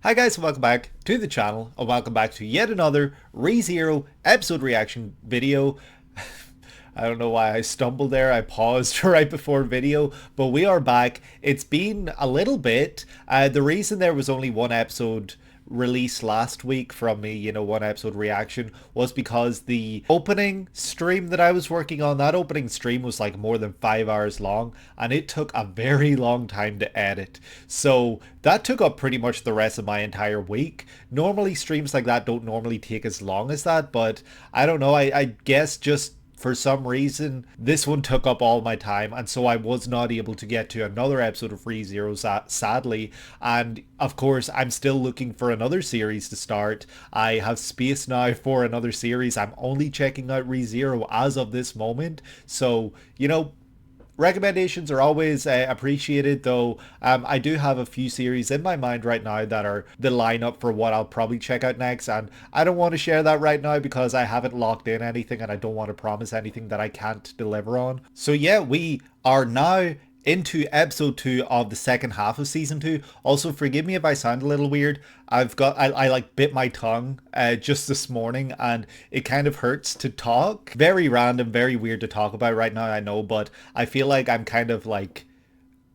Hi guys, and welcome back to the channel, and welcome back to yet another ReZero episode reaction video. I don't know why I stumbled there, I paused right before video, but we are back. It's been a little bit. The reason there was only one episode released last week from me, one episode reaction, was because the opening stream that I was working on, that opening stream was like more than 5 hours long, and it took a very long time to edit. So that took up pretty much the rest of my entire week. Normally streams like that don't normally take as long as that, but I don't know, I guess just for some reason, this one took up all my time, and so I was not able to get to another episode of ReZero, sadly. And of course, I'm still looking for another series to start. I have space now for another series. I'm only checking out ReZero as of this moment. So, recommendations are always appreciated, though. I do have a few series in my mind right now that are the lineup for what I'll probably check out next, and I don't want to share that right now because I haven't locked in anything and I don't want to promise anything that I can't deliver on. So yeah, we are now into episode 2 of the second half of season 2. Also, forgive me if I sound a little weird. I like bit my tongue just this morning, and it kind of hurts to talk. Very random, very weird to talk about right now, I know, but I feel like I'm kind of like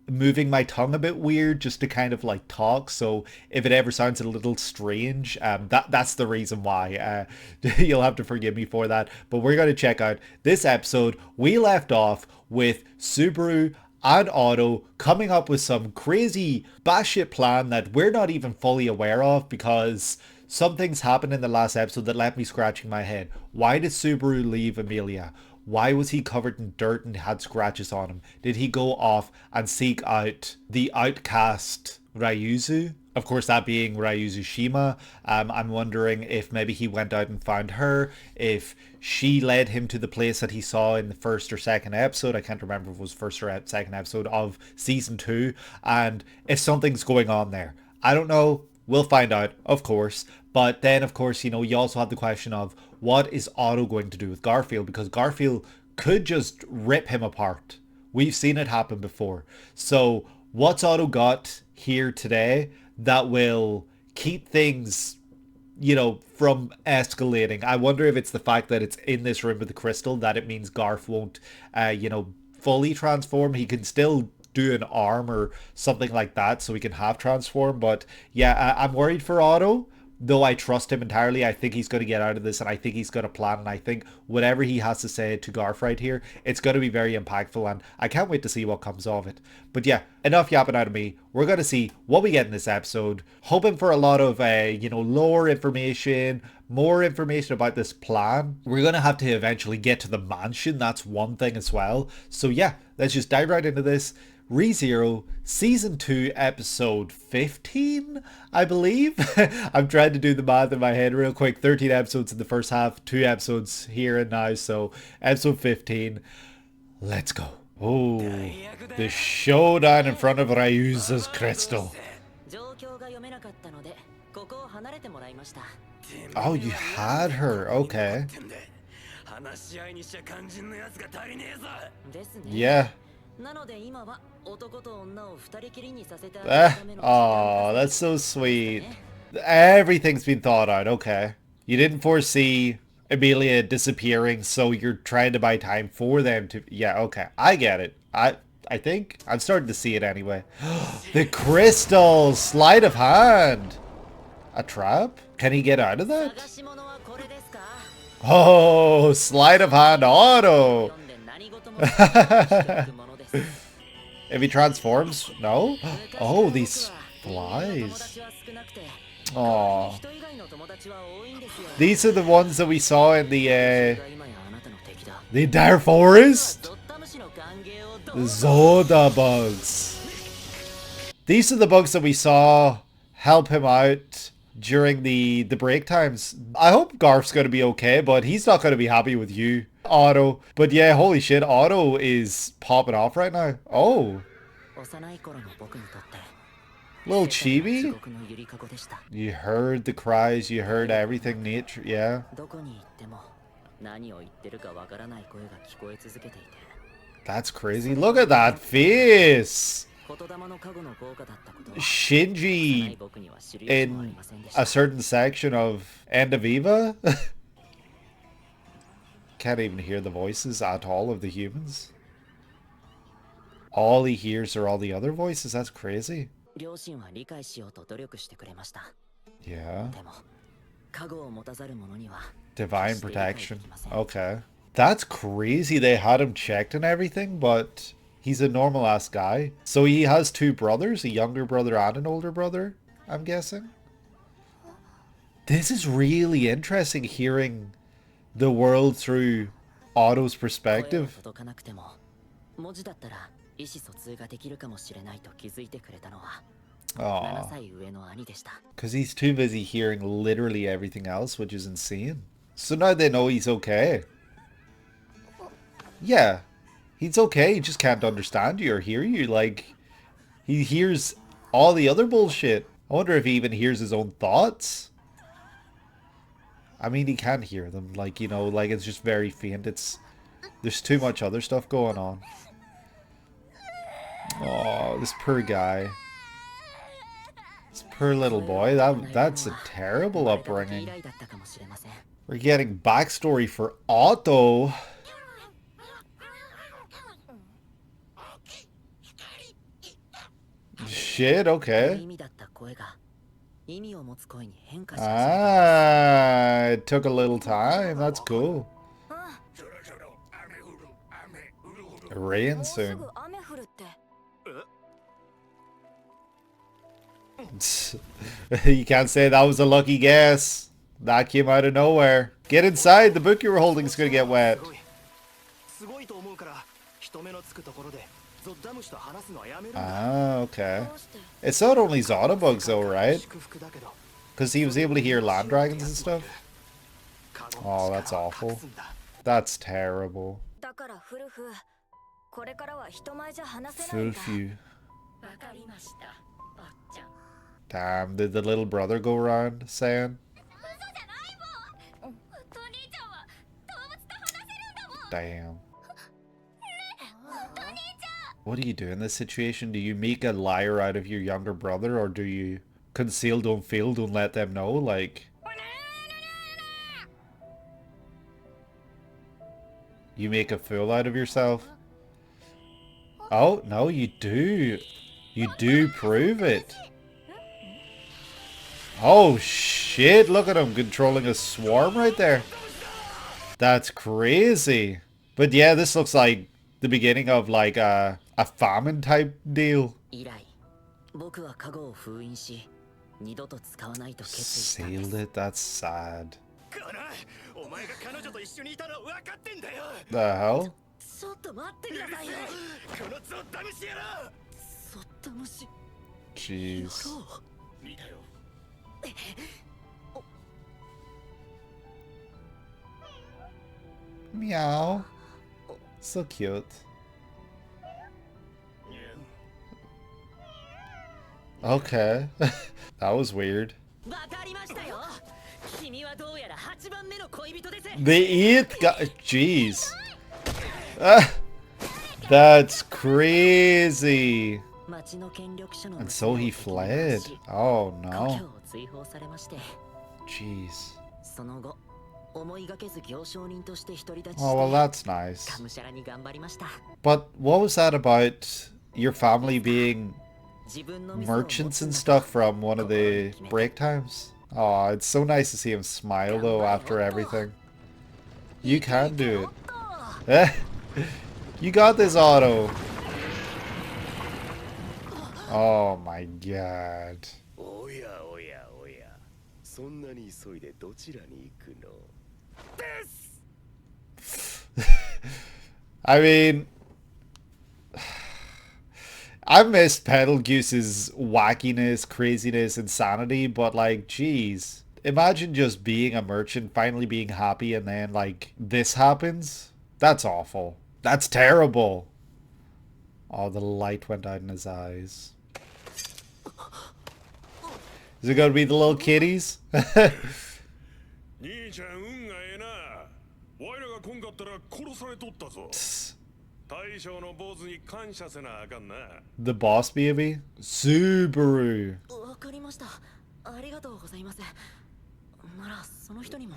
moving my tongue a bit weird just to kind of like talk. So if it ever sounds a little strange, that's the reason why. You'll have to forgive me for that. But we're going to check out this episode. We left off with Subaru and Otto coming up with some crazy batshit plan that we're not even fully aware of, because some things happened in the last episode that left me scratching my head. Why did Subaru leave Emilia? Why was he covered in dirt and had scratches on him? Did he go off and seek out the outcast Ryuzu? Of course, that being Ryuzu Shima. I'm wondering if maybe he went out and found her, if she led him to the place that he saw in the first or second episode. I can't remember if it was first or second episode of season 2, and if something's going on there. I don't know. We'll find out, of course. But then, of course, you also have the question of what is Otto going to do with Garfield? Because Garfield could just rip him apart. We've seen it happen before. So what's Otto got here today that will keep things, from escalating? I wonder if it's the fact that it's in this room with the crystal, that it means Garf won't, fully transform. He can still do an arm or something like that so he can half transform. But yeah, I'm worried for Otto, though I trust him entirely. I think he's going to get out of this, and I think he's going to plan, and I think whatever he has to say to Garf right here, it's going to be very impactful, and I can't wait to see what comes of it. But yeah, enough yapping out of me. We're going to see what we get in this episode. Hoping for a lot of lore information, more information about this plan. We're going to have to eventually get to the mansion. That's one thing as well. So yeah, let's just dive right into this. ReZero season 2 episode 15, I believe. I'm trying to do the math in my head real quick. 13 episodes in the first half, 2 episodes here and now, so episode 15. Let's go. Oh, the showdown in front of Ryuza's crystal. Oh, you had her. Okay. Yeah. Oh, that's so sweet. Everything's been thought out. Okay. You didn't foresee Emilia disappearing, so you're trying to buy time for them to... Yeah, okay. I get it. I think I'm starting to see it anyway. The crystal! Sleight of hand! A trap? Can he get out of that? Oh, sleight of hand Otto! If he transforms? No? Oh, these flies. Oh, these are the ones that we saw in the entire forest? The Zoda bugs. These are the bugs that we saw help him out during the break times. I hope Garf's going to be okay, but he's not going to be happy with you, Otto. But yeah, holy shit, Otto is popping off right now. Oh. Little chibi? You heard the cries, you heard everything, nature, yeah. That's crazy. Look at that face! Shinji in a certain section of End of Eva? Can't even hear the voices at all of the humans. All he hears are all the other voices. That's crazy. Yeah. Divine protection. Okay. That's crazy they had him checked and everything, but he's a normal ass guy. So he has two brothers, a younger brother and an older brother, I'm guessing. This is really interesting, hearing the world through Otto's perspective. Oh, because he's too busy hearing literally everything else, which is insane. So now they know he's okay. Yeah, he's okay, he just can't understand you or hear you. Like, he hears all the other bullshit. I wonder if he even hears his own thoughts. I mean, he can hear them, like, you know, like, it's just very faint. There's too much other stuff going on. Oh, this poor guy. This poor little boy. That's a terrible upbringing. We're getting backstory for Otto. Shit, okay. Ah, it took a little time. That's cool. Rain soon. You can't say that was a lucky guess. That came out of nowhere. Get inside. The book you were holding is going to get wet. Ah, okay. It's not only Zotabugs though, right? Because he was able to hear land dragons and stuff. Oh, that's awful. That's terrible. Fulfu. Damn, did the little brother go around saying? Damn. What do you do in this situation? Do you make a liar out of your younger brother, or do you conceal, don't feel, don't let them know? Like, you make a fool out of yourself? Oh, no, you do. You do prove it. Oh, shit. Look at him controlling a swarm right there. That's crazy. But yeah, this looks like the beginning of like a famine type deal. Sealed it? That's sad. The hell? Jeez. Meow. So cute. Okay. That was weird. The 8th guy. Jeez. That's crazy. And so he fled. Oh no. Jeez. Oh, well, that's nice. But what was that about your family being merchants and stuff from one of the break times? Oh, it's so nice to see him smile though after everything. You can do it. You got this, Otto. Oh my god. I mean, I missed Betelgeuse's wackiness, craziness, insanity, but like, jeez. Imagine just being a merchant, finally being happy, and then like this happens. That's awful. That's terrible. Oh, the light went out in his eyes. Is it gonna be the little kitties? The boss baby? Subaru. わかりました。ありがとうございます。ならその人にも。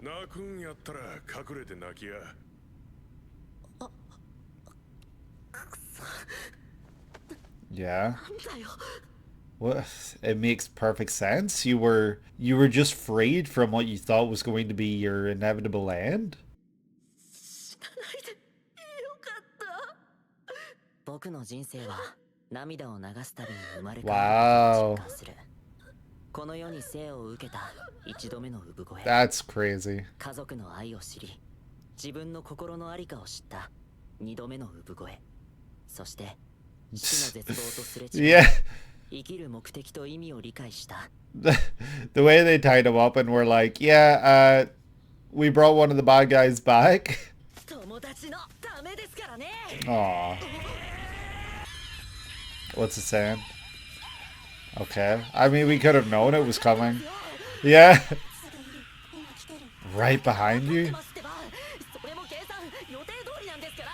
泣くんやったら隠れて泣きや。Yeah. なんだよ。 What? It makes perfect sense. You were just freed from what you thought was going to be your inevitable end. 死なないでよかった。僕の人生は涙を流すたびに生まれ変わることを実感する。この世に生を受けた一度目の産声。 That's crazy. 家族の愛を知り、自分の心のありかを知った二度目の産声。そして死の絶望とすれ違い、 Yeah. 生きる目的と意味を理解した。 The way they tied him up and were like, yeah, we brought one of the bad guys back. 友達のためですからね。 Aw. What's it saying? Okay. I mean, we could have known it was coming. Yeah. Right behind you?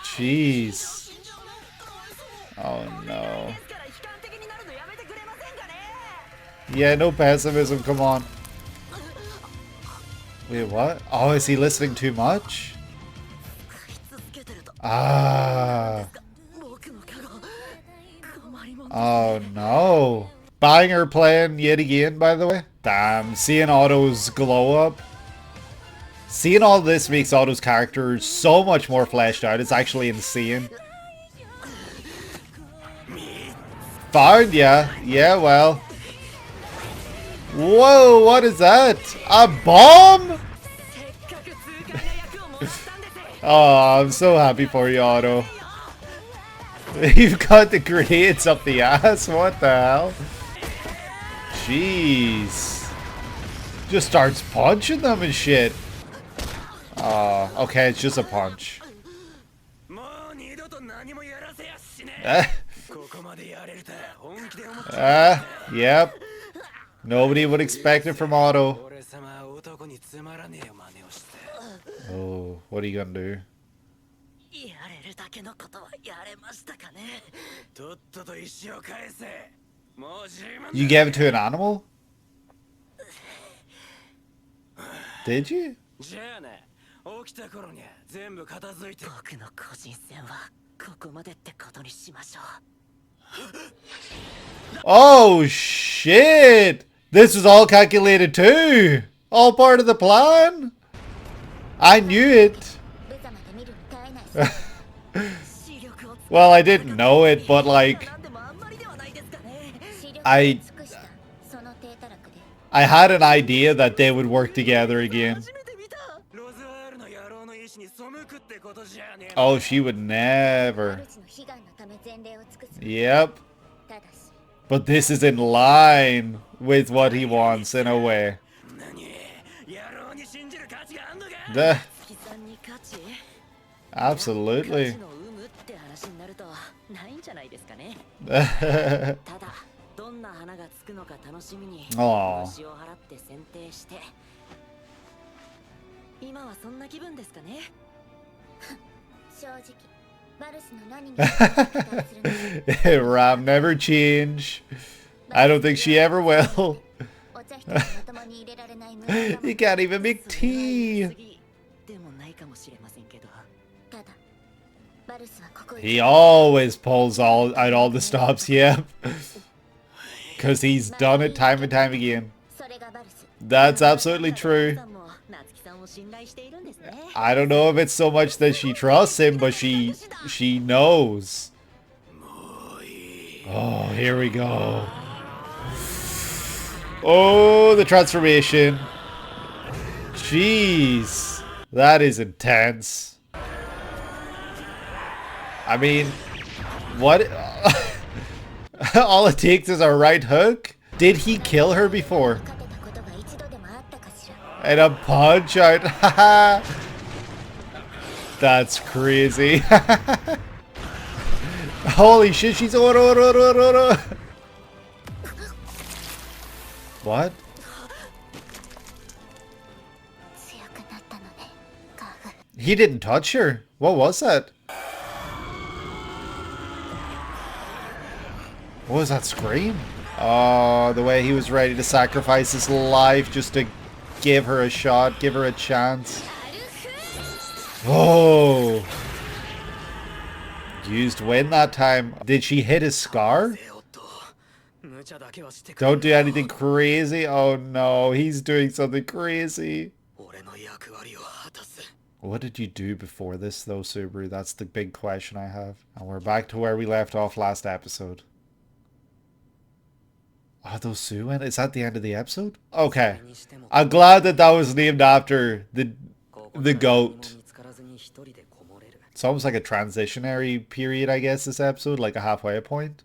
Jeez. Oh no. Yeah, no pessimism, come on. Wait, what? Oh, is he listening too much? Ah. Oh no. Banger playing yet again, by the way. Damn, seeing Otto's glow up. Seeing all this makes Otto's character so much more fleshed out. It's actually insane. Found ya? Yeah, well. Whoa, what is that? A bomb? Oh, I'm so happy for you, Otto. You've got the grenades up the ass, what the hell? Jeez. Just starts punching them and shit. Oh, okay, it's just a punch. Yep. Nobody would expect it from Otto. Oh, what are you gonna do? You gave it to an animal? Did you? Oh shit! This was all calculated too! All part of the plan? I knew it! Well, I didn't know it, but like... I had an idea that they would work together again. Oh, she would never. Yep. But this is in line with what he wants in a way. Absolutely. Aww. Ram never change. I don't think she ever will. You can't even make tea. He always pulls out all the stops, yep. Because he's done it time and time again. That's absolutely true. I don't know if it's so much that she trusts him, but she knows. Oh, here we go. Oh, the transformation. Jeez. That is intense. I mean, what? All it takes is a right hook? Did he kill her before? And a punch out. That's crazy. Holy shit, she's... What? He didn't touch her. What was that? What was that scream? Oh, the way he was ready to sacrifice his life just to give her a shot, give her a chance. Oh. Used win that time. Did she hit his scar? Don't do anything crazy. Oh no, he's doing something crazy. What did you do before this though, Subaru? That's the big question I have. And we're back to where we left off last episode. Oh, those Suwen? Is that the end of the episode? Okay. I'm glad that that was named after the goat. It's almost like a transitionary period, I guess, this episode. Like a halfway point.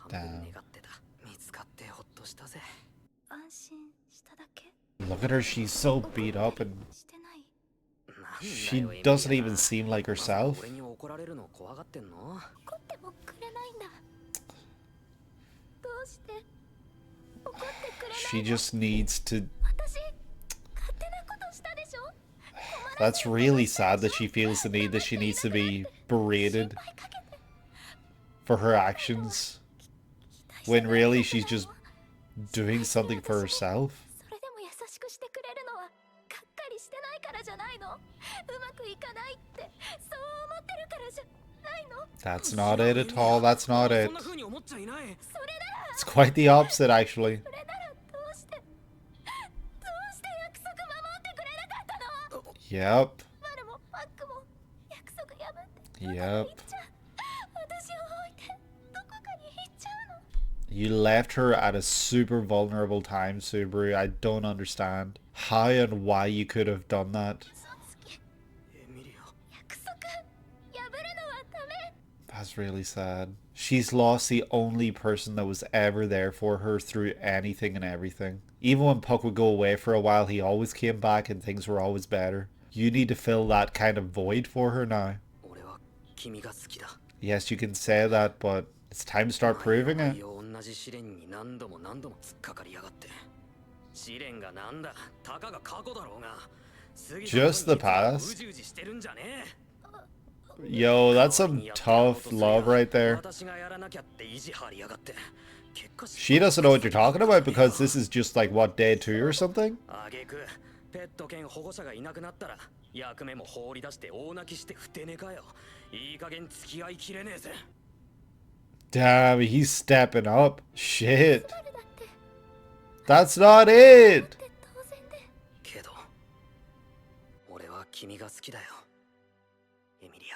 Damn. Look at her, she's so beat up and she doesn't even seem like herself. She just needs to... That's really sad that she feels the need that she needs to be berated for her actions, when really she's just doing something for herself. That's not it at all, that's not it. It's quite the opposite, actually. Yep. Yep. You left her at a super vulnerable time, Subaru. I don't understand how and why you could have done that. That's really sad. She's lost the only person that was ever there for her through anything and everything. Even when Puck would go away for a while, he always came back and things were always better. You need to fill that kind of void for her now. Yes, you can say that, but it's time to start proving it. Just the past. Yo, that's some tough love right there. She doesn't know what you're talking about because this is just like, what, day 2 or something? Damn, he's stepping up. Shit. That's not it!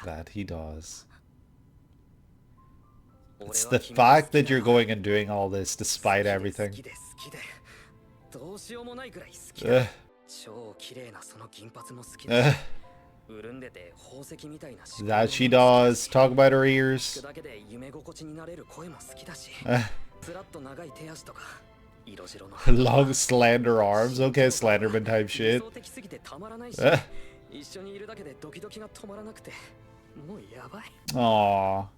That he does. It's the fact that you're going and doing all this despite everything. That she does. Talk about her ears. Long slender arms. Okay, Slenderman type shit. Aww.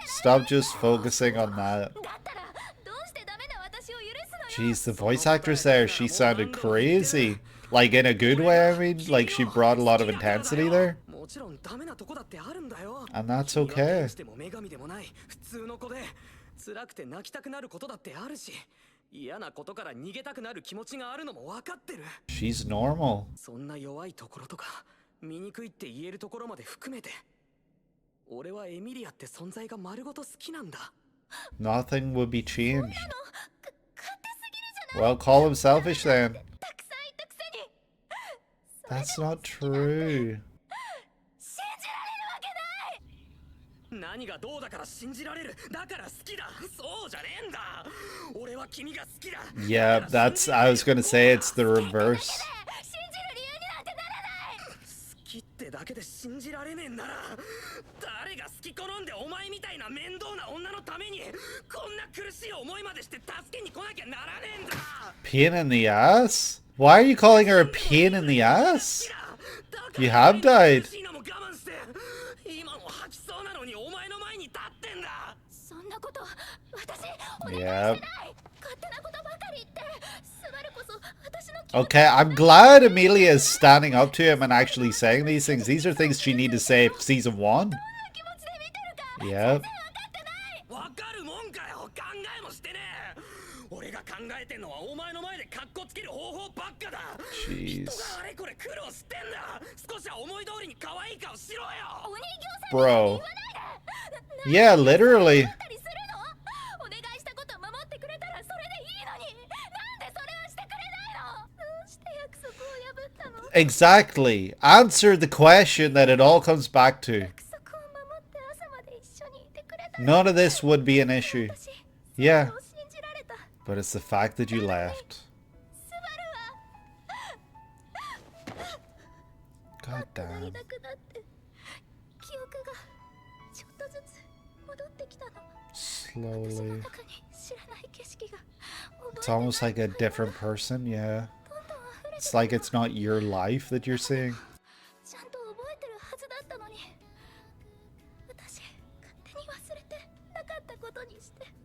Stop just focusing on that. Jeez, the voice actress there, she sounded crazy. Like in a good way, I mean. Like she brought a lot of intensity there. And that's okay. She's normal. Nothing would be changed. Well, call him selfish then. That's not true. Yeah, that's, I was gonna say it's the reverse. Pain in the ass? Why are you calling her a pain in the ass? You have died. Yeah. Okay, I'm glad Emilia is standing up to him and actually saying these things. These are things she need to say season 1. Yep. Jeez. Bro. Yeah, literally. Exactly. Answer the question that it all comes back to. None of this would be an issue. Yeah. But it's the fact that you left. God damn. Slowly. It's almost like a different person, yeah. It's like it's not your life that you're seeing.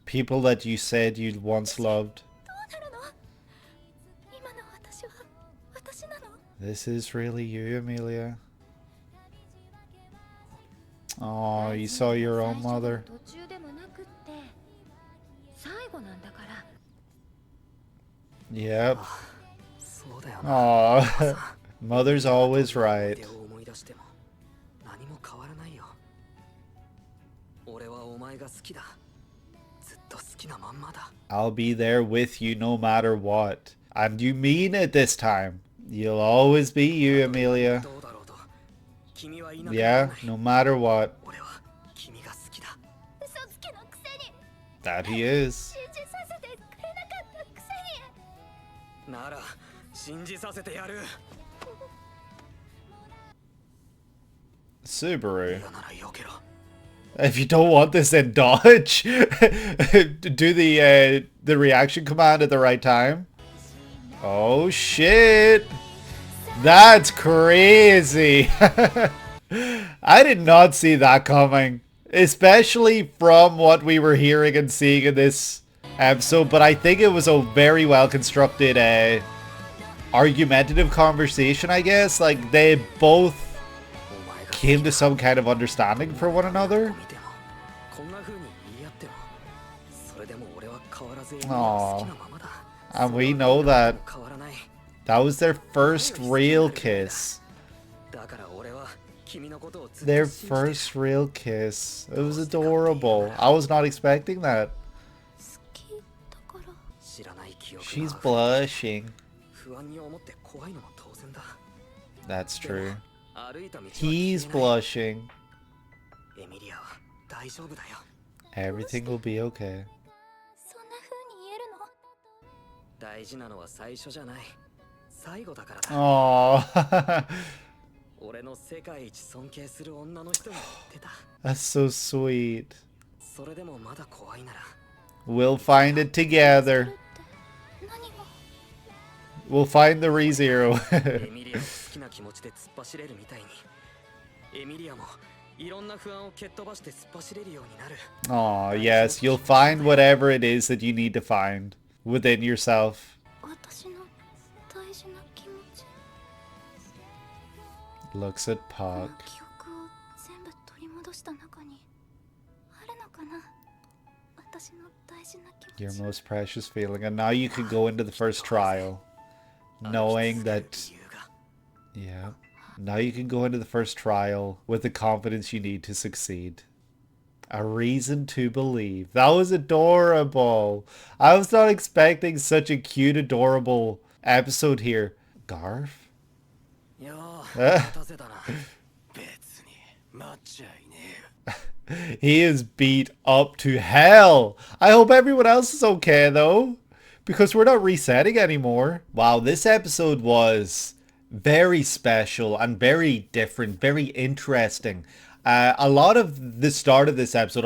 People that you said you'd once loved. This is really you, Emilia. Oh, you saw your own mother. Yep. Aww. Mother's always right. I'll be there with you no matter what. And you mean it this time. You'll always be you, Emilia. Yeah, no matter what. That he is. Subaru. If you don't want this, then dodge. Do the reaction command at the right time. Oh shit! That's crazy. I did not see that coming, especially from what we were hearing and seeing in this episode. But I think it was a very well constructed, argumentative conversation. I guess like they both came to some kind of understanding for one another. Aww. And we know that that was their first real kiss. Their first real kiss. It was adorable. I was not expecting that. She's blushing. That's true. He's blushing. Everything will be okay. Aww. That's so sweet. We'll find it together. We'll find the ReZero. Aw, yes, you'll find whatever it is that you need to find within yourself. Looks at Puck. Your most precious feeling. And now you can go into the first trial. Knowing that... Yeah. Now you can go into the first trial with the confidence you need to succeed. A reason to believe. That was adorable. I was not expecting such a cute, adorable episode here. Garf? He is beat up to hell. I hope everyone else is okay though, because we're not resetting anymore. Wow, this episode was very special and very different, very interesting. A lot of the start of this episode,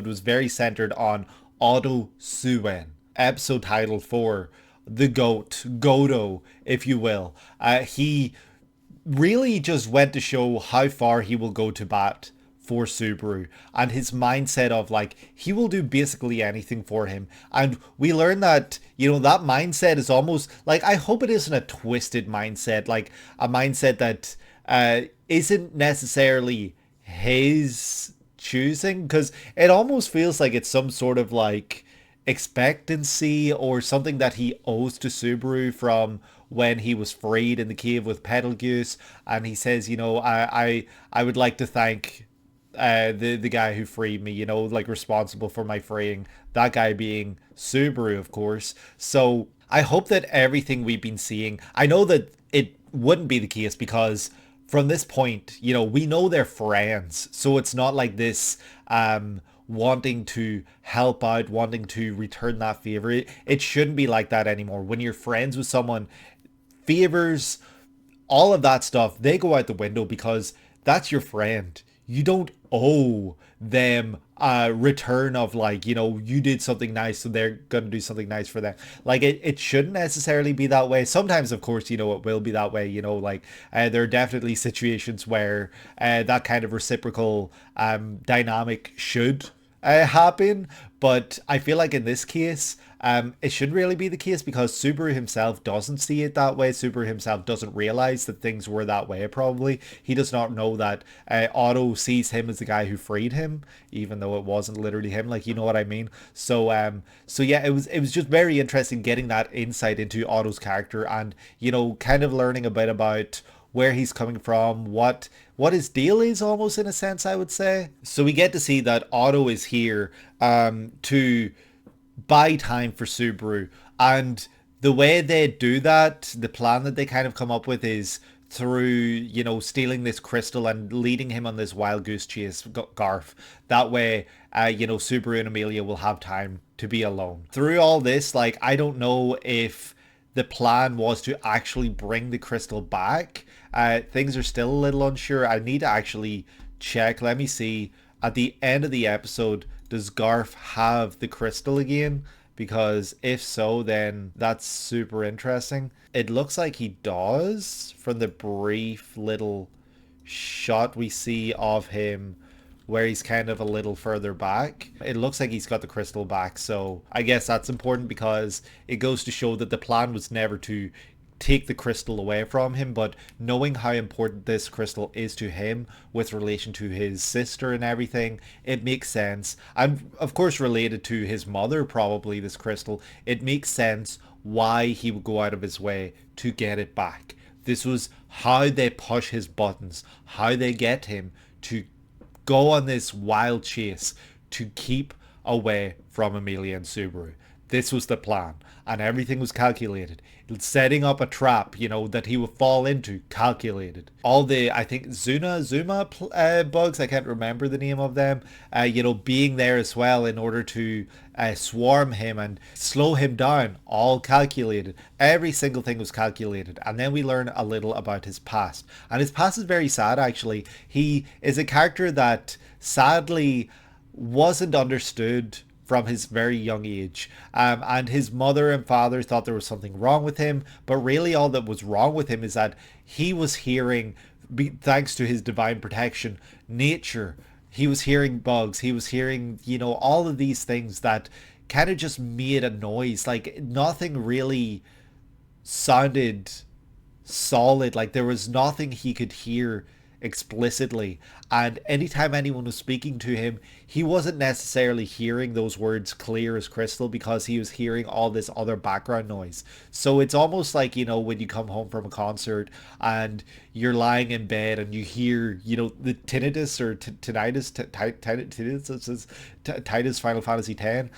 was very centered on Otto Suwen. Episode title for the GOAT, GOATTO, if you will. He really just went to show how far he will go to bat for Subaru, and his mindset of like he will do basically anything for him. And we learn that, that mindset is almost like, I hope it isn't a twisted mindset, like a mindset that isn't necessarily his choosing, because it almost feels like it's some sort of like expectancy or something that he owes to Subaru from when he was freed in the cave with Petal Goose. And he says, I would like to thank the guy who freed me, like responsible for my freeing, that guy being Subaru, of course. So I hope that everything we've been seeing, I know that it wouldn't be the case because from this point, we know they're friends, so it's not like this wanting to help out, wanting to return that favor. It shouldn't be like that anymore. When you're friends with someone, favors, all of that stuff, they go out the window because that's your friend. You don't owe them a return of like, you did something nice, so they're going to do something nice for them. Like it shouldn't necessarily be that way. Sometimes, of course, it will be that way, like there are definitely situations where that kind of reciprocal dynamic should happen. But I feel like in this case, it shouldn't really be the case because Subaru himself doesn't see it that way. Subaru himself doesn't realize that things were that way, probably. He does not know that Otto sees him as the guy who freed him, even though it wasn't literally him, like, you know what I mean? So yeah, it was just very interesting getting that insight into Otto's character and, kind of learning a bit about where he's coming from, what his deal is, almost in a sense, I would say. So we get to see that Otto is here to buy time for Subaru, and the way they do that, the plan that they kind of come up with is through, stealing this crystal and leading him on this wild goose chase, Garf. That way, Subaru and Amelia will have time to be alone. Through all this, like, I don't know if the plan was to actually bring the crystal back. Things are still a little unsure. I need to actually check. Let me see. At the end of the episode, does Garf have the crystal again? Because if so, then that's super interesting. It looks like he does from the brief little shot we see of him where he's kind of a little further back. It looks like he's got the crystal back, so I guess that's important because it goes to show that the plan was never to take the crystal away from him, but knowing how important this crystal is to him with relation to his sister and everything, it makes sense. And of course related to his mother, probably, this crystal, it makes sense why he would go out of his way to get it back. This was how they push his buttons, how they get him to go on this wild chase to keep away from Amelia and Subaru. This was the plan, and everything was calculated. Setting up a trap, that he would fall into, calculated. All the, I think, Zuma bugs, I can't remember the name of them, being there as well in order to swarm him and slow him down, all calculated. Every single thing was calculated. And then we learn a little about his past. And his past is very sad, actually. He is a character that sadly wasn't understood from his very young age, and his mother and father thought there was something wrong with him, but really all that was wrong with him is that he was hearing, thanks to his divine protection, nature. He was hearing bugs, he was hearing, all of these things that kind of just made a noise. Like nothing really sounded solid, like there was nothing he could hear explicitly, and anytime anyone was speaking to him, he wasn't necessarily hearing those words clear as crystal because he was hearing all this other background noise. So it's almost like, when you come home from a concert and you're lying in bed and you hear, the tinnitus or tinnitus Final Fantasy X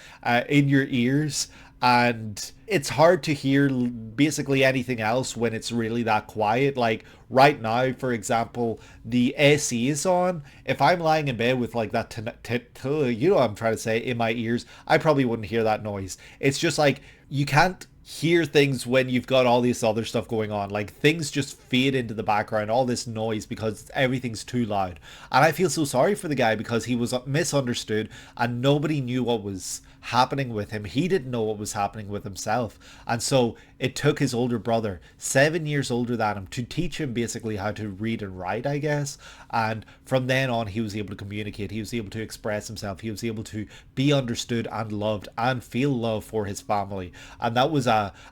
in your ears, and it's hard to hear basically anything else when it's really that quiet. Like right now, for example, the AC is on. If I'm lying in bed with like that, what I'm trying to say, in my ears, I probably wouldn't hear that noise. It's just like you can't hear things when you've got all this other stuff going on. Like things just fade into the background, all this noise because everything's too loud. And I feel so sorry for the guy because he was misunderstood and nobody knew what was happening with him. He didn't know what was happening with himself. And so it took his older brother, 7 years older than him, to teach him basically how to read and write, I guess. And from then on, he was able to communicate. He was able to express himself. He was able to be understood and loved and feel love for his family. And that was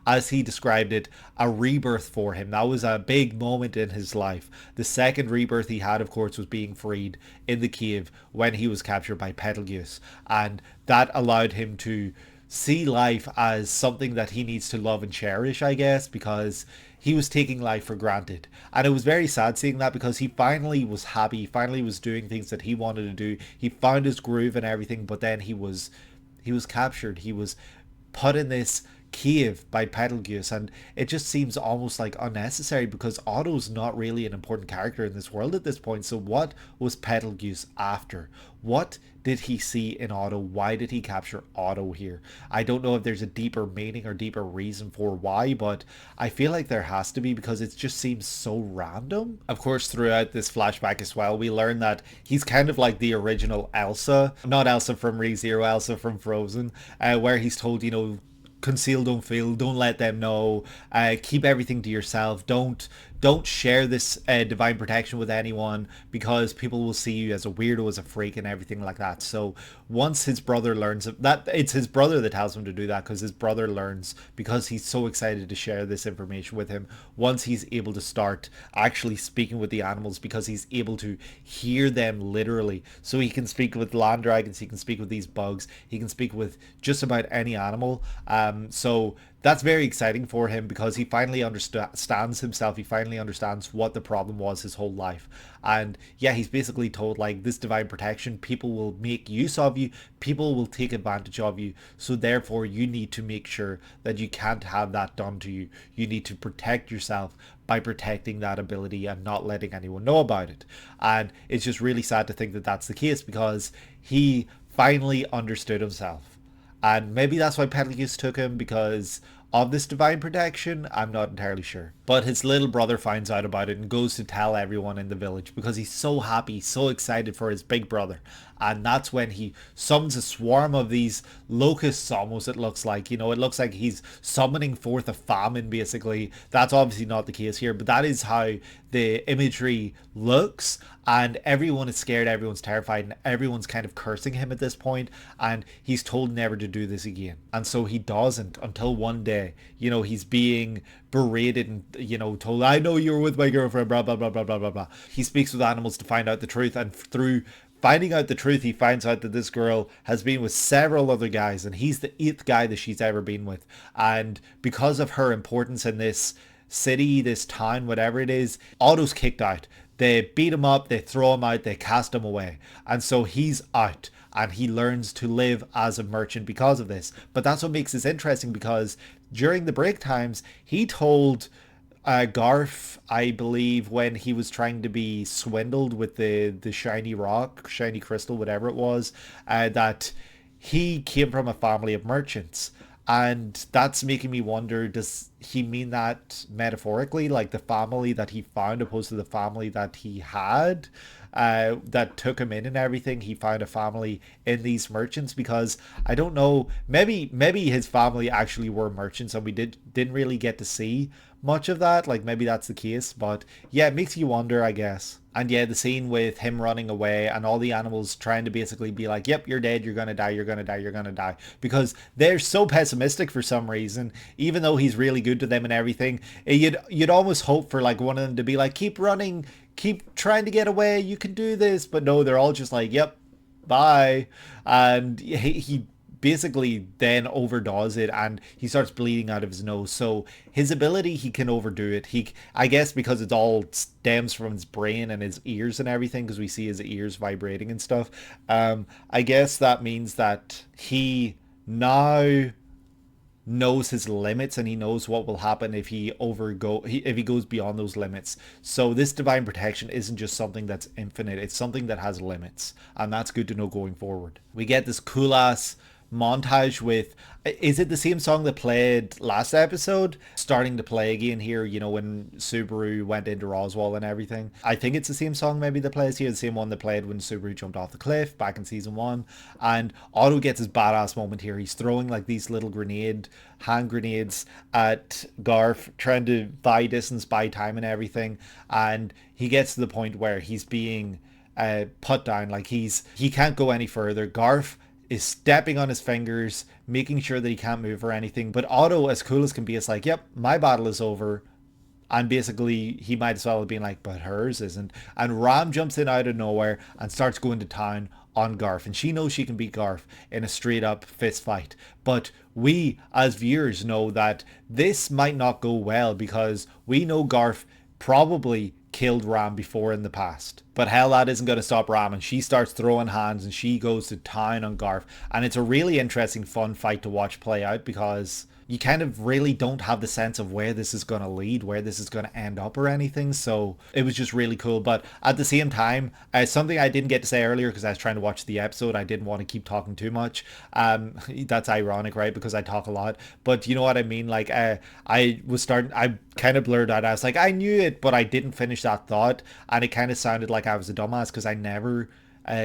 as he described it, a rebirth for him. That was a big moment in his life. The second rebirth he had, of course, was being freed in the cave when he was captured by Betelgeuse. And that allowed him to see life as something that he needs to love and cherish, I guess, because he was taking life for granted. And it was very sad seeing that because he finally was happy, he finally was doing things that he wanted to do. He found his groove and everything, but then he was captured. He was put in this cave by Betelgeuse, and it just seems almost like unnecessary because Otto's not really an important character in this world at this point. So what was Betelgeuse after? What did he see in Otto? Why did he capture Otto here? I don't know if there's a deeper meaning or deeper reason for why, but I feel like there has to be because it just seems so random. Of course, throughout this flashback as well, we learn that he's kind of like the original Elsa, not Elsa from ReZero, Elsa from Frozen, where he's told, conceal, don't feel, don't let them know, keep everything to yourself, don't share this divine protection with anyone because people will see you as a weirdo, as a freak and everything like that. So once his brother learns that, it's his brother that tells him to do that because his brother learns, because he's so excited to share this information with him, once he's able to start actually speaking with the animals because he's able to hear them literally. So he can speak with land dragons, he can speak with these bugs, he can speak with just about any animal. So that's very exciting for him because he finally understands himself. He finally understands what the problem was his whole life. And yeah, he's basically told, like, this divine protection, people will make use of you, people will take advantage of you. So therefore you need to make sure that you can't have that done to you. You need to protect yourself by protecting that ability and not letting anyone know about it. And it's just really sad to think that that's the case because he finally understood himself. And maybe that's why Betelgeuse took him, because of this divine protection. I'm not entirely sure. But his little brother finds out about it and goes to tell everyone in the village because he's so happy, so excited for his big brother. And that's when he summons a swarm of these locusts, almost, it looks like. It looks like he's summoning forth a famine, basically. That's obviously not the case here, but that is how the imagery looks. And everyone is scared, everyone's terrified, and everyone's kind of cursing him at this point. And he's told never to do this again. And so he doesn't until one day, he's being berated and, told, I know you were with my girlfriend, blah, blah, blah, blah, blah, blah, blah. He speaks with animals to find out the truth, and through finding out the truth, he finds out that this girl has been with several other guys, and he's the 8th guy that she's ever been with. And because of her importance in this city, this town, whatever it is, Otto's kicked out. They beat him up, they throw him out, they cast him away. And so he's out, and he learns to live as a merchant because of this. But that's what makes this interesting, because during the break times, he told Garf, I believe, when he was trying to be swindled with the shiny rock, shiny crystal, whatever it was, that he came from a family of merchants. And that's making me wonder, does he mean that metaphorically, like the family that he found opposed to the family that he had, that took him in and everything? He found a family in these merchants, because I don't know, maybe his family actually were merchants and we didn't really get to see much of that. Like, maybe that's the case, but yeah, it makes you wonder, I guess. And yeah, the scene with him running away and all the animals trying to basically be like, yep, you're dead, you're gonna die, you're gonna die, you're gonna die, because they're so pessimistic for some reason, even though he's really good to them and everything. You'd almost hope for like one of them to be like, keep running, keep trying to get away, you can do this. But no, they're all just like, yep, bye. And he basically then overdoes it and he starts bleeding out of his nose. So his ability, he can overdo it. I guess because it all stems from his brain and his ears and everything, because we see his ears vibrating and stuff. I guess that means that he now knows his limits, and he knows what will happen if if he goes beyond those limits. So this divine protection isn't just something that's infinite, it's something that has limits, and that's good to know going forward. We get this cool ass montage with, is it the same song that played last episode starting to play again here, you know, when Subaru went into Roswell and everything? I think it's the same song maybe that plays here, the same one that played when Subaru jumped off the cliff back in season 1. And Otto gets his badass moment here. He's throwing like these little hand grenades at Garf, trying to buy distance, buy time and everything. And he gets to the point where he's being put down, like he can't go any further. Garf is stepping on his fingers, making sure that he can't move or anything. But Otto, as cool as can be, is like, yep, my battle is over. And basically, he might as well have been like, but hers isn't. And Ram jumps in out of nowhere and starts going to town on Garf. And she knows she can beat Garf in a straight up fist fight. But we, as viewers, know that this might not go well because we know Garf probably killed Ram before in the past. But hell, that isn't going to stop Ram, and she starts throwing hands and she goes to town on Garf. And it's a really interesting, fun fight to watch play out because you kind of really don't have the sense of where this is going to lead, where this is going to end up or anything. So it was just really cool. But at the same time, something I didn't get to say earlier because I was trying to watch the episode, I didn't want to keep talking too much. That's ironic, right? Because I talk a lot. But you know what I mean? Like, I kind of blurred out. I was like, I knew it, but I didn't finish that thought. And it kind of sounded like I was a dumbass because I never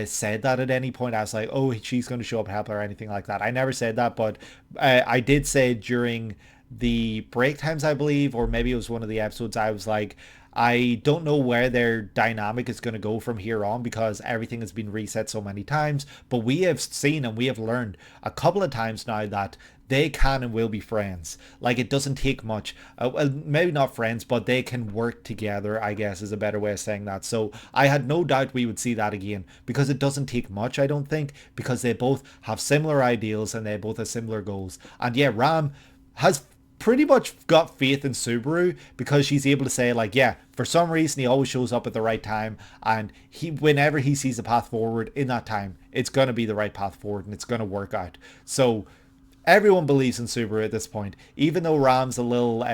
said that at any point. I was like, oh, she's going to show up, help her, or anything like that. I never said that, but I did say during the break times, I believe, or maybe it was one of the episodes, I was like, I don't know where their dynamic is going to go from here on because everything has been reset so many times. But we have seen and we have learned a couple of times now that they can and will be friends. Like, it doesn't take much. Well, maybe not friends, but they can work together, I guess, is a better way of saying that. So I had no doubt we would see that again because it doesn't take much, I don't think, because they both have similar ideals and they both have similar goals. And yeah, Ram has pretty much got faith in Subaru because she's able to say, like, yeah, for some reason he always shows up at the right time, and whenever he sees a path forward in that time, it's going to be the right path forward and it's going to work out. So everyone believes in Subaru at this point, even though Ram's a little,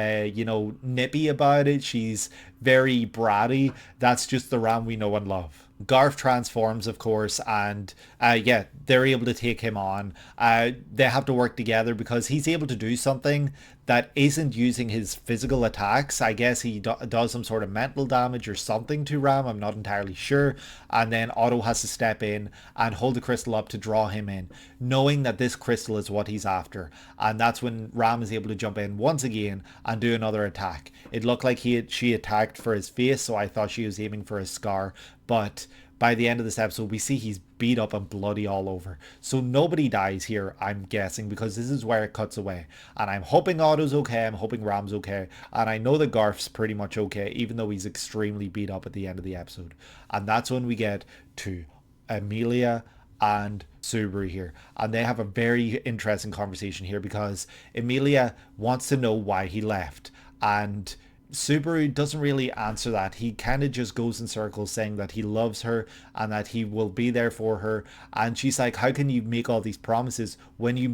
nippy about it. She's very bratty. That's just the Ram we know and love. Garf transforms, of course, and they're able to take him on. They have to work together because he's able to do something that isn't using his physical attacks. I guess he does some sort of mental damage or something to Ram. I'm not entirely sure. And then Otto has to step in and hold the crystal up to draw him in, knowing that this crystal is what he's after. And that's when Ram is able to jump in once again and do another attack. It looked like she attacked for his face, so I thought she was aiming for his scar. But by the end of this episode, we see he's beat up and bloody all over. So nobody dies here, I'm guessing, because this is where it cuts away. And I'm hoping Otto's okay, I'm hoping Ram's okay, and I know that Garf's pretty much okay, even though he's extremely beat up at the end of the episode. And that's when we get to Emilia and Subaru here. And they have a very interesting conversation here because Emilia wants to know why he left. And Subaru doesn't really answer that. He kind of just goes in circles saying that he loves her and that he will be there for her. And she's like, how can you make all these promises when you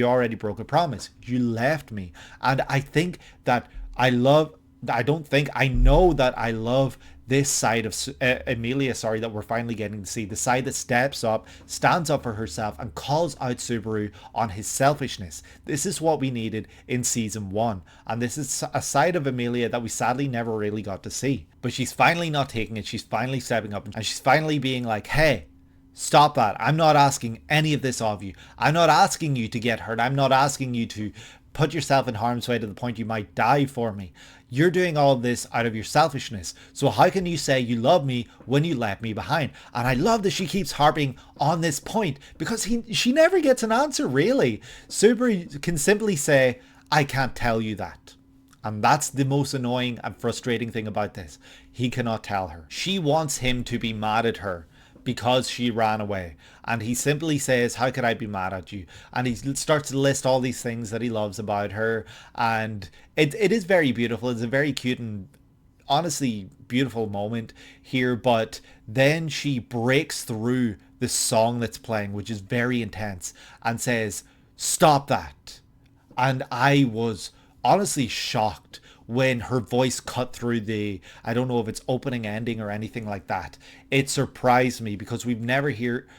already broke a promise? You left me. And I think that I know that I love this side of Emilia, that we're finally getting to see. The side that steps up, stands up for herself, and calls out Subaru on his selfishness. This is what we needed in season 1. And this is a side of Emilia that we sadly never really got to see. But she's finally not taking it. She's finally stepping up. And she's finally being like, hey, stop that. I'm not asking any of this of you. I'm not asking you to get hurt. I'm not asking you to put yourself in harm's way to the point you might die for me. You're doing all of this out of your selfishness. So how can you say you love me when you left me behind? And I love that she keeps harping on this point because she never gets an answer, really. Subaru can simply say, I can't tell you that. And that's the most annoying and frustrating thing about this. He cannot tell her. She wants him to be mad at her because she ran away. And he simply says, how could I be mad at you? And he starts to list all these things that he loves about her. And it is very beautiful. It's a very cute and honestly beautiful moment here. But then she breaks through the song that's playing, which is very intense, and says, stop that. And I was honestly shocked when her voice cut through I don't know if it's opening, ending, or anything like that. It surprised me because we've never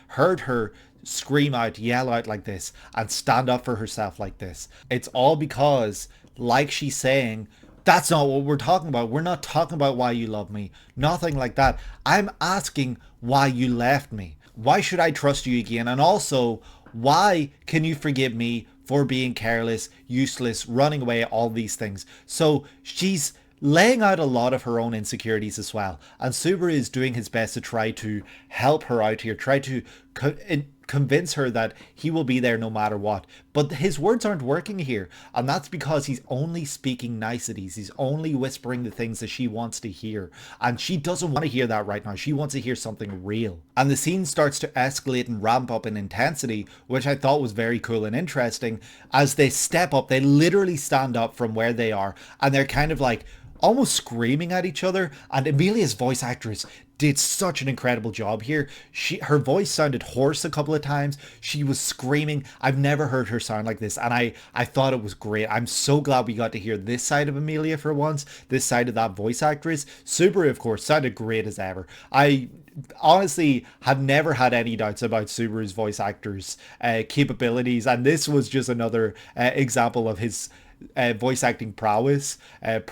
heard her scream out, yell out like this, and stand up for herself like this. It's all because, like she's saying, that's not what we're talking about. We're not talking about why you love me. Nothing like that. I'm asking why you left me. Why should I trust you again? And also, why can you forgive me for being careless, useless, running away, all these things? So she's laying out a lot of her own insecurities as well. And Subaru is doing his best to try to help her out here, try to convince her that he will be there no matter what. But his words aren't working here. And that's because he's only speaking niceties. He's only whispering the things that she wants to hear. And she doesn't want to hear that right now. She wants to hear something real. And the scene starts to escalate and ramp up in intensity, which I thought was very cool and interesting. As they step up, they literally stand up from where they are. And they're kind of like almost screaming at each other. And Emilia's voice actress did such an incredible job here. Her voice sounded hoarse a couple of times. She was screaming. I've never heard her sound like this, and I thought it was great. I'm so glad we got to hear this side of Emilia for once, this side of that voice actress. Subaru, of course, sounded great as ever. I honestly have never had any doubts about Subaru's voice actor's capabilities, and this was just another example of his voice acting prowess. And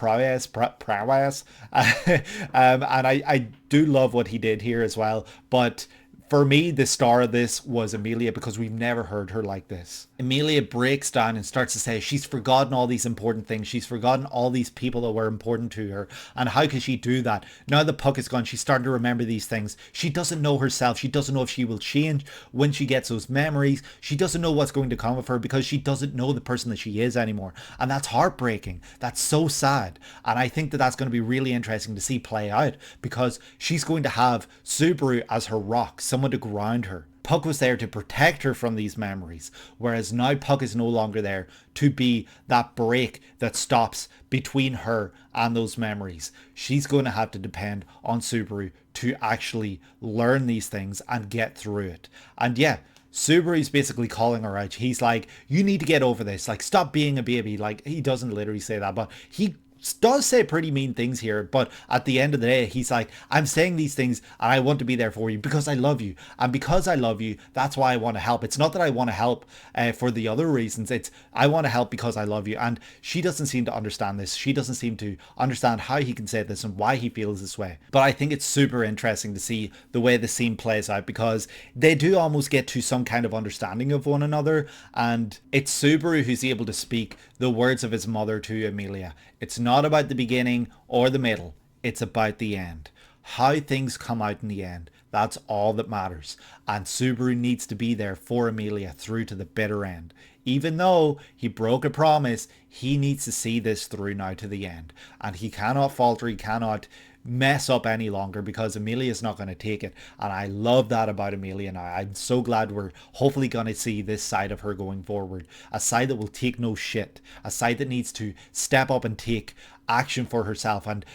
I do love what he did here as well. But for me, the star of this was Emilia, because we've never heard her like this. Emilia breaks down and starts to say she's forgotten all these important things. She's forgotten all these people that were important to her. And how could she do that? Now the puck is gone, she's starting to remember these things. She doesn't know herself. She doesn't know if she will change when she gets those memories. She doesn't know what's going to come of her because she doesn't know the person that she is anymore. And that's heartbreaking. That's so sad. And I think that that's going to be really interesting to see play out, because she's going to have Subaru as her rock, someone to ground her. Puck was there to protect her from these memories, whereas now Puck is no longer there to be that break that stops between her and those memories. She's going to have to depend on Subaru to actually learn these things and get through it. And yeah, Subaru's basically calling her out. He's like, you need to get over this. Like, stop being a baby. Like, he doesn't literally say that, but he does say pretty mean things here. But at the end of the day, he's like, I'm saying these things and I want to be there for you because I love you. And because I love you, that's why I want to help. It's not that I want to help for the other reasons. It's I want to help because I love you. And she doesn't seem to understand this. She doesn't seem to understand how he can say this and why he feels this way. But I think it's super interesting to see the way the scene plays out, because they do almost get to some kind of understanding of one another. And it's Subaru who's able to speak the words of his mother to Emilia. It's not about the beginning or the middle. It's about the end. How things come out in the end. That's all that matters. And Subaru needs to be there for Emilia through to the bitter end. Even though he broke a promise, he needs to see this through now to the end. And he cannot falter. He cannot mess up any longer, because Emilia is not going to take it. And I love that about Emilia now. I'm so glad we're hopefully going to see this side of her going forward. A side that will take no shit. A side that needs to step up and take action for herself and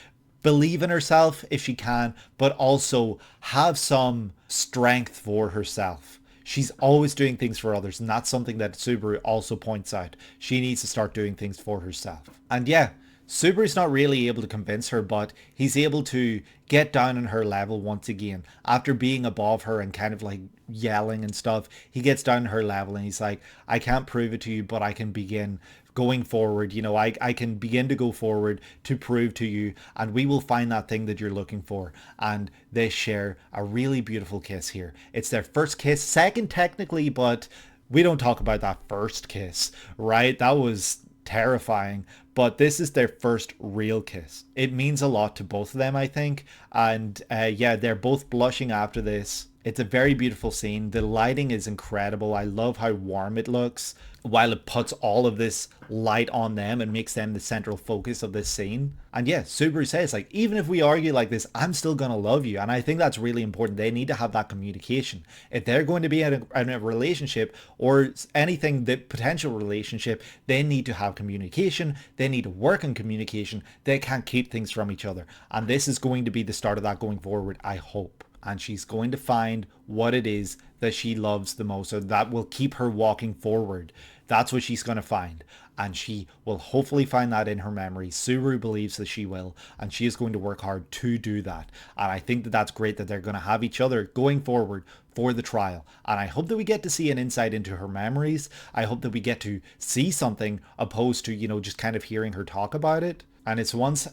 believe in herself if she can, but also have some strength for herself. She's always doing things for others, and that's something that Subaru also points out. She needs to start doing things for herself. And yeah, Subaru's not really able to convince her, but he's able to get down on her level once again. After being above her and kind of like yelling and stuff, he gets down on her level and he's like, I can't prove it to you, but I can begin going forward. You know, I can begin to go forward to prove to you, and we will find that thing that you're looking for. And they share a really beautiful kiss here. It's their first kiss, second technically, but we don't talk about that first kiss, right? That was terrifying, but this is their first real kiss. It means a lot to both of them, I think. And yeah, they're both blushing after this. It's a very beautiful scene. The lighting is incredible. I love how warm it looks, while it puts all of this light on them and makes them the central focus of this scene. And yeah, Subaru says, like, even if we argue like this, I'm still gonna love you. And I think that's really important. They need to have that communication. If they're going to be in a relationship or anything, the potential relationship, they need to have communication. They need to work on communication. They can't keep things from each other. And this is going to be the start of that going forward, I hope. and she's going to find what it is that she loves the most, or that will keep her walking forward. That's what she's going to find. And she will hopefully find that in her memory. Subaru believes that she will, and she is going to work hard to do that. And I think that that's great that they're going to have each other going forward for the trial. And I hope that we get to see an insight into her memories. I hope that we get to see something opposed to, you know, just kind of hearing her talk about it. And it's once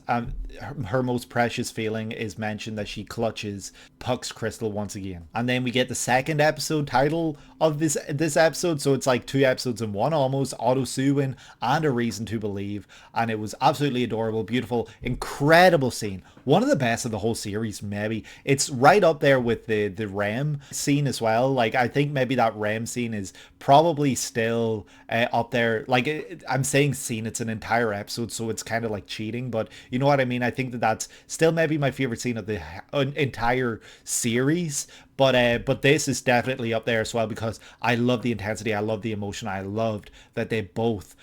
her most precious feeling is mentioned that she clutches Puck's crystal once again. And then we get the second episode title of this episode. So it's like 2 episodes in one almost. Otto, Suwen, and A Reason to Believe. And it was absolutely adorable, beautiful, incredible scene. One of the best of the whole series, maybe. It's right up there with the Rem scene as well. Like, I think maybe that Rem scene is probably still up there. Like, I'm saying scene, it's an entire episode, so it's kind of like cheating, but you know what I mean. I think that that's still maybe my favorite scene of the entire series, but this is definitely up there as well, because I love the intensity, I love the emotion, I loved that they both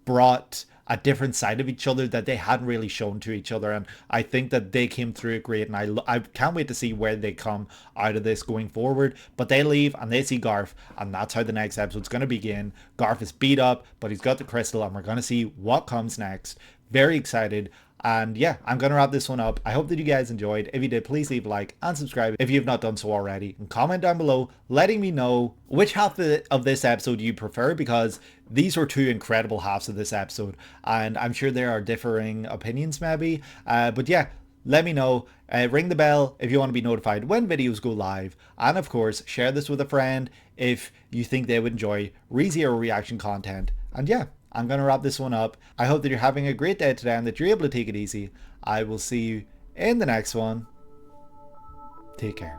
brought a different side of each other that they hadn't really shown to each other, and I think that they came through it great, and I can't wait to see where they come out of this going forward. But they leave and they see Garf, and that's how the next episode's going to begin. Garf is beat up, but he's got the crystal, and we're going to see what comes next. Very excited. And yeah, I'm going to wrap this one up. I hope that you guys enjoyed. If you did, please leave a like and subscribe if you have not done so already. And comment down below letting me know which half of this episode you prefer, because these were 2 incredible halves of this episode. And I'm sure there are differing opinions maybe. But yeah, let me know. Ring the bell if you want to be notified when videos go live. And of course, share this with a friend if you think they would enjoy ReZero reaction content. And yeah, I'm going to wrap this one up. I hope that you're having a great day today and that you're able to take it easy. I will see you in the next one. Take care.